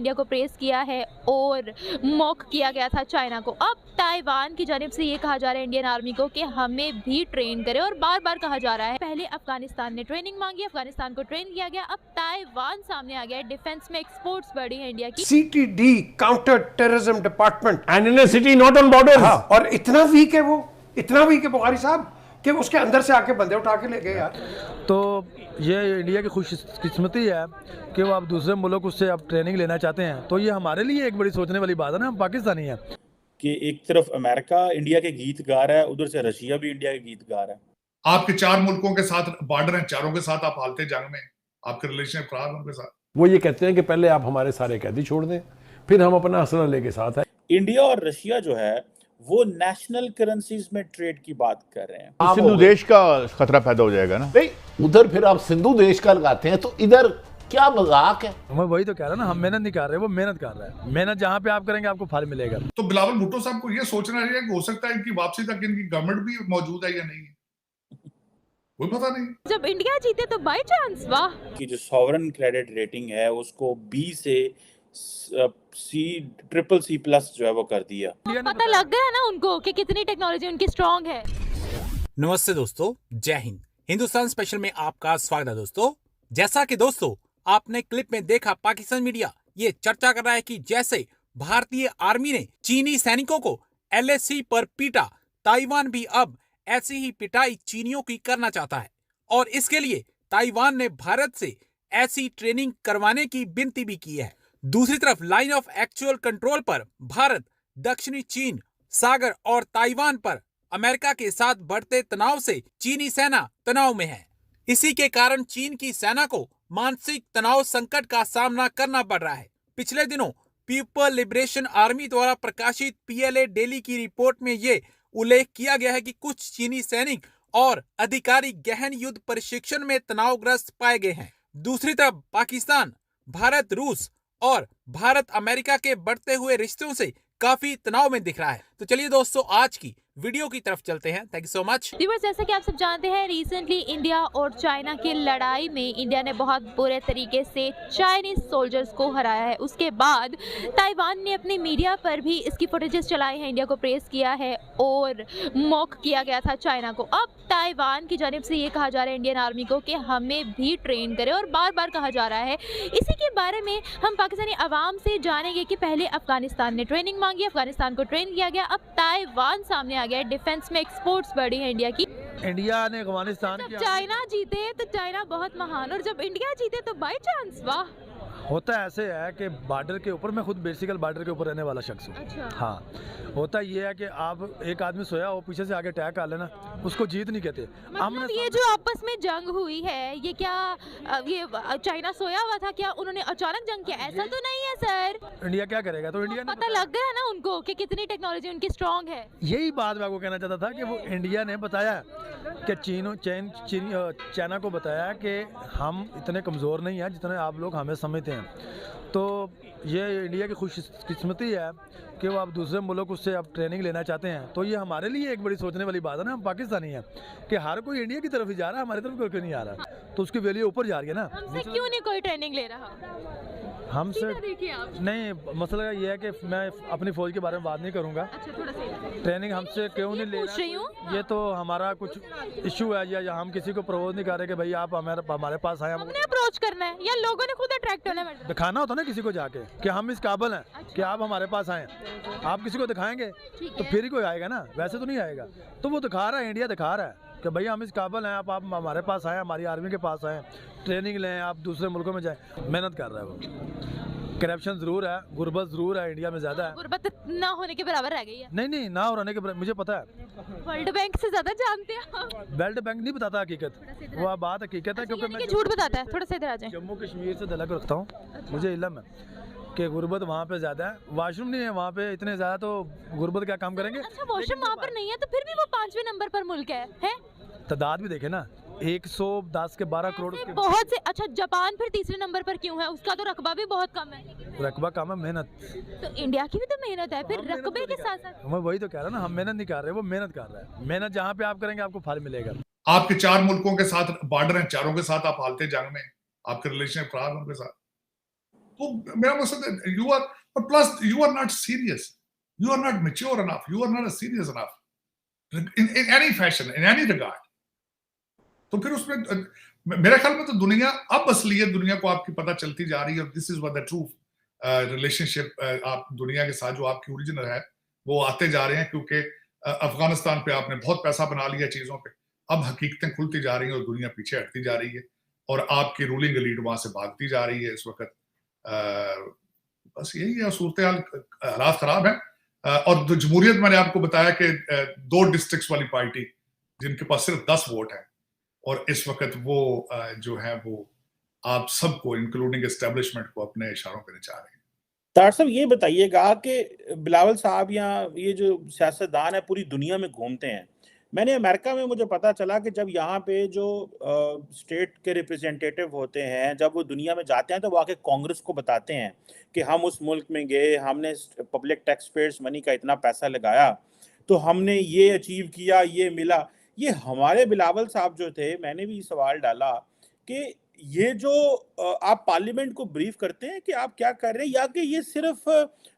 India को press किया है और मॉक किया गया था चाइना को। अब ताइवान की जानिब से ये कहा जा रहा है इंडियन आर्मी को कि हमें भी ट्रेन करे, और बार बार कहा जा रहा है। पहले अफगानिस्तान ने ट्रेनिंग मांगी, अफगानिस्तान को ट्रेन किया गया, अब ताइवान सामने आ गया है। डिफेंस में एक्सपोर्ट्स बढ़ी है इंडिया की। CTD counter terrorism department and in city not on border. और इतना वीक है वो, इतना वीक है बुखारी साहब कि उसके अंदर से आके बंदे उठा के ले गए यार। तो ये इंडिया की खुशकिस्मती है कि वो आप दूसरे मुल्क उससे आप ट्रेनिंग लेना चाहते हैं, तो ये हमारे लिए एक बड़ी सोचने वाली बात है ना। हम पाकिस्तानी हैं कि एक तरफ अमेरिका इंडिया के गीत गा रहा है, उधर से रशिया भी इंडिया के गीत गा रहा है। आपके 4 मुल्कों के साथ बॉर्डर हैं, चारों के साथ आप हालते जंग में, आपके रिलेशन खराब हैं उनके साथ। वो ये कहते हैं कि पहले आप हमारे सारे कैदी छोड़ दें, फिर हम अपना असला लेके साथ आए। इंडिया और रशिया जो है वो नेशनल करेंसीज में ट्रेड की बात कर रहे हैं। सिंधु देश का खतरा पैदा हो जाएगा ना। नहीं, उधर फिर आप सिंधु देश का लगाते हैं तो इधर क्या मजाक है। मैं वही तो कह रहा ना, हम मेहनत नहीं कर रहे, वो मेहनत कर रहा है। मेहनत जहाँ पे आप करेंगे आपको फल मिलेगा। तो बिलावल भुट्टो साहब को ये सोचना चाहिए कि हो सकता है इनकी वापसी तक इनकी गवर्नमेंट भी मौजूद है या नहीं है, कोई पता नहीं। जब इंडिया जीते तो बाई चांस, वाह। कि जो सॉवरन क्रेडिट रेटिंग है उसको B से C++ जो है वो कर दिया। पता लग गया ना उनको कि कितनी टेक्नोलॉजी उनकी स्ट्रांग है। नमस्ते दोस्तों, जय हिंद। हिंदुस्तान स्पेशल में आपका स्वागत है दोस्तों। जैसा कि दोस्तों आपने क्लिप में देखा, पाकिस्तान मीडिया ये चर्चा कर रहा है कि जैसे भारतीय आर्मी ने चीनी सैनिकों को LAC पर पीटा, ताइवान भी अब ऐसी ही पिटाई चीनियों की करना चाहता है, और इसके लिए ताइवान ने भारत से ऐसी ट्रेनिंग करवाने की विनती भी की है। दूसरी तरफ लाइन ऑफ एक्चुअल कंट्रोल पर भारत, दक्षिणी चीन सागर और ताइवान पर अमेरिका के साथ बढ़ते तनाव से चीनी सेना तनाव में है। इसी के कारण चीन की सेना को मानसिक तनाव संकट का सामना करना पड़ रहा है। पिछले दिनों पीपल लिबरेशन आर्मी द्वारा प्रकाशित PLA डेली की रिपोर्ट में ये उल्लेख किया गया है कि कुछ चीनी सैनिक और अधिकारी गहन युद्ध प्रशिक्षण में तनावग्रस्त पाए गए हैं। दूसरी तरफ पाकिस्तान भारत रूस और भारत अमेरिका के बढ़ते हुए रिश्तों से काफी तनाव में दिख रहा है। तो चलिए दोस्तों आज की वीडियो की तरफ चलते हैं। Thank you so much. Viewers, जैसा कि आप सब जानते हैं, रिसेंटली इंडिया और चाइना की लड़ाई में इंडिया ने बहुत बुरे तरीके से चाइनीज सोल्जर्स को हराया है। उसके बाद ताइवान ने अपनी मीडिया पर भी इसकी फुटेजेस चलाई हैं, इंडिया को प्रेस किया है और मॉक किया गया था चाइना को। अब ताइवान की जानिब से ये कहा जा रहा है इंडियन आर्मी को कि हमें भी ट्रेन करे, और बार बार कहा जा रहा है। इसी के बारे में हम पाकिस्तानी अवाम से जानेंगे कि पहले अफगानिस्तान ने ट्रेनिंग मांगी, अफगानिस्तान को ट्रेन किया गया, अब ताइवान सामने आ गया है। डिफेंस में एक्सपोर्ट्स बढ़ी है इंडिया की। इंडिया ने अफगानिस्तान जब चाइना जीते तो चाइना बहुत महान, और जब इंडिया जीते तो बाई चांस, वाह। होता ऐसे है कि बॉर्डर के ऊपर, मैं खुद बेसिकल बॉर्डर के ऊपर रहने वाला शख्स हूँ। अच्छा। हाँ, होता ये है कि आप एक आदमी सोया हो, पीछे से आगे अटैक कर लेना, उसको जीत नहीं कहते। मतलब ये जो आपस में जंग हुई है, ये क्या ये चाइना सोया हुआ था क्या? उन्होंने अचानक जंग किया? ऐसा तो नहीं है सर। इंडिया क्या करेगा? तो इंडिया ने पता लग गया ना उनको कि कितनी टेक्नोलॉजी उनकी स्ट्रांग है। यही बात मैं आपको कहना चाहता था कि वो इंडिया ने बताया कि चाइना को बताया कि हम इतने कमज़ोर नहीं हैं जितने आप लोग हमें समझते हैं। तो ये इंडिया की खुशकिस्मती है कि वो आप दूसरे मुल्क उससे आप ट्रेनिंग लेना चाहते हैं, तो ये हमारे लिए एक बड़ी सोचने वाली बात है ना। हम पाकिस्तानी हैं कि हर कोई इंडिया की तरफ ही जा रहा है, हमारी तरफ कोई क्यों नहीं आ रहा, तो उसकी वैल्यू ऊपर जा रही है ना। हमसे क्यों नहीं कोई ट्रेनिंग ले रहा? हमसे नहीं, मसला ये है कि मैं अपनी फौज के बारे में बात नहीं करूँगा। अच्छा, थोड़ा सा ट्रेनिंग हमसे क्यों नहीं ले रहा, ये तो हमारा कुछ इशू है, या हम किसी को प्रपोज नहीं कर रहे कि भाई आप हमारे पास आए। हमने अप्रोच करना है या लोगों ने खुद अट्रैक्ट होना है? दिखाना होता ना किसी को जाके कि हम इस काबिल हैं कि आप हमारे पास आए। आप किसी को दिखाएंगे तो फिर ही कोई आएगा ना, वैसे तो नहीं आएगा। तो वो दिखा रहा है, इंडिया दिखा रहा है कि भैया हम इस काबिल हैं, आप हमारे पास आए, हमारी आर्मी के पास आए, ट्रेनिंग लें, आप दूसरे मुल्कों में जाएं। मेहनत कर रहा है वो। करप्शन जरूर है, गुर्बत जरूर है, इंडिया में ज्यादा है। गुर्बत ना होने के बराबर रह गई है। नहीं, ना होने के मुझे पता है। वर्ल्ड बैंक से ज्यादा जानते हैं आप। वर्ल्ड बैंक नहीं बताता हकीकत, वो बात हकीकत है। क्योंकि मैं झूठ बताता है। थोड़ा सा इधर आ जाए। जम्मू कश्मीर से तलक रखता हूँ, मुझे इल्म है कि गुर्बत वहाँ पे ज्यादा है। वॉशरूम नहीं है वहाँ पे इतने ज्यादा, तो गुर्बत क्या काम करेंगे? अच्छा, वॉशरूम वहाँ पर नहीं है तो फिर भी वो 5वें नंबर पर मुल्क है? तादाद भी देखे ना, 110 के 12 करोड़ के बहुत से। अच्छा, जापान फिर तीसरे नंबर पर क्यों है? उसका तो रकबा भी बहुत कम है। रकबा कम है, मेहनत तो इंडिया की भी तो मेहनत है, फिर रकबे के साथ साथ। मैं वही तो कह रहा हूँ ना, हम मेहनत नहीं कर रहे, वो मेहनत कर रहा है। मेहनत जहाँ पे आप करेंगे आपको फल मिलेगा। आपके 4 मुल्कों के साथ बॉर्डर हैं, चारों के साथ आप हालते जंग में, आपके रिलेशन खराब हैं उनके साथ। तो मेरा मकसद है you are, plus you are not serious, you are not mature enough, you are not serious enough in any fashion, in any regard. तो फिर उसमें मेरे ख्याल में तो दुनिया, अब असलियत दुनिया को आपकी पता चलती जा रही है। This is what the true relationship आप दुनिया के साथ जो आपकी ओरिजिनल है वो आते जा रहे हैं, क्योंकि अफगानिस्तान पे आपने बहुत पैसा बना लिया चीजों पे, अब हकीकतें खुलती जा रही हैं और दुनिया पीछे हटती जा रही है और आपकी रूलिंग एलीट वहां से भागती जा रही है इस वक्त। बस यही है सूरत हाल, हालात खराब है। और जमहूरियत, मैंने आपको बताया कि 2 डिस्ट्रिक्ट्स वाली पार्टी जिनके पास सिर्फ 10 वोट है, और इस वक्त वो जो है वो आप सबको इंक्लूडिंग एस्टेब्लिशमेंट को अपने इशारों पे नचा रहे हैं। तार साहब ये बताइएगा कि बिलावल साहब या ये जो सियासतदान है पूरी दुनिया में घूमते हैं। मैंने अमेरिका में, मुझे पता चला कि जब यहाँ पे जो स्टेट के रिप्रेजेंटेटिव होते हैं, जब वो दुनिया में जाते हैं तो वो आके कांग्रेस को बताते हैं कि हम उस मुल्क में गए, हमने पब्लिक टैक्स पेयर्स मनी का इतना पैसा लगाया, तो हमने ये अचीव किया, ये मिला। ये हमारे बिलावल साहब जो थे, मैंने भी सवाल डाला कि ये जो आप पार्लियामेंट को ब्रीफ करते हैं कि आप क्या कर रहे हैं, या कि ये सिर्फ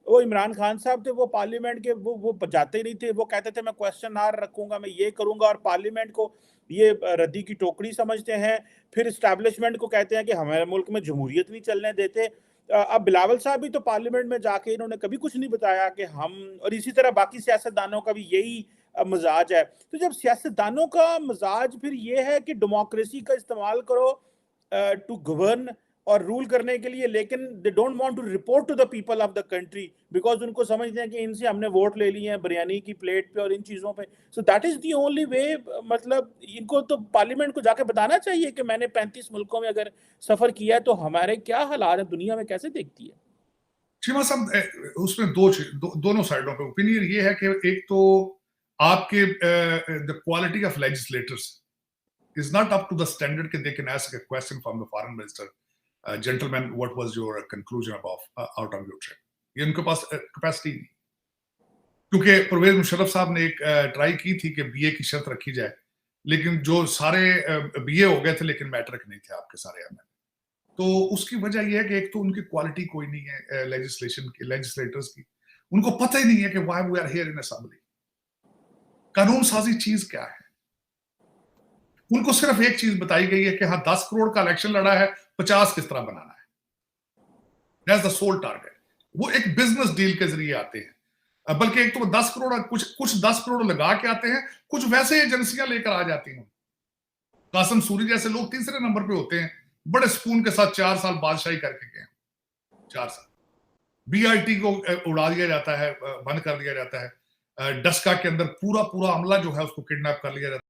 वो इमरान खान साहब थे, वो पार्लियामेंट के वो जाते ही नहीं थे, वो कहते थे मैं क्वेश्चन आवर रखूंगा, मैं ये करूंगा, और पार्लियामेंट को ये रद्दी की टोकरी समझते हैं, फिर इस्टेब्लिशमेंट को कहते हैं कि हमारे मुल्क में जमहूरियत नहीं चलने देते। अब बिलावल साहब भी तो पार्लियामेंट में जाके इन्होंने कभी कुछ नहीं बताया कि हम, और इसी तरह बाकी सियासतदानों का भी यही मजाज है। तो जब सियासतदानों का मजाज फिर ये है कि डेमोक्रेसी का इस्तेमाल करो टू गवर्न और रूल करने के लिए, लेकिन they don't want to report to the people of the country, because उनको समझते हैं कि इनसे हमने वोट ले लिए हैं बिरयानी की प्लेट पे और इन चीज़ों पे। So that is the only way. मतलब इनको तो पार्लियामेंट को जाके बताना चाहिए कि मैंने 35 मुल्कों में अगर सफ़र किया है तो हमारे क्या हालात है, दुनिया में कैसे देखती है। चीमा साहब, उसमें दोनों साइडों पे ओपिनियन ये है कि एक तो आपके the quality of legislators is not up to the standard that they can ask a question from the foreign minister, gentlemen, what was your conclusion about out of your trip? ये उनके पास capacity नहीं, क्योंकि परवेज मुशर्रफ साहब ने एक try की थी कि बीए की शर्त रखी जाए, लेकिन जो सारे बीए हो गए थे लेकिन मैट्रिक नहीं थे आपके सारे एमएन। तो उसकी वजह यह है कि एक तो उनकी क्वालिटी कोई नहीं है लेजिस्लेशन की, लेजिस्लेटर्स की, उनको पता ही नहीं है कि why we are here in assembly, कानून साजी चीज क्या है। उनको सिर्फ एक चीज बताई गई है कि हाँ 10 करोड़ का इलेक्शन लड़ा है, 50 किस तरह बनाना है, दैट्स द सोल टारगेट। वो एक बिजनेस डील के जरिए आते हैं, बल्कि एक तो 10 करोड़ कुछ 10 करोड़ लगा के आते हैं, कुछ वैसे एजेंसियां लेकर आ जाती हैं। कासिम सूरी जैसे लोग तीसरे नंबर पे होते हैं, बड़े सुकून के साथ 4 साल बादशाही करके गए, 4 साल। बीआईटी को उड़ा दिया जाता है, बंद कर दिया जाता है, डस्का के अंदर पूरा अमला जो है उसको किडनैप कर लिया जाता है।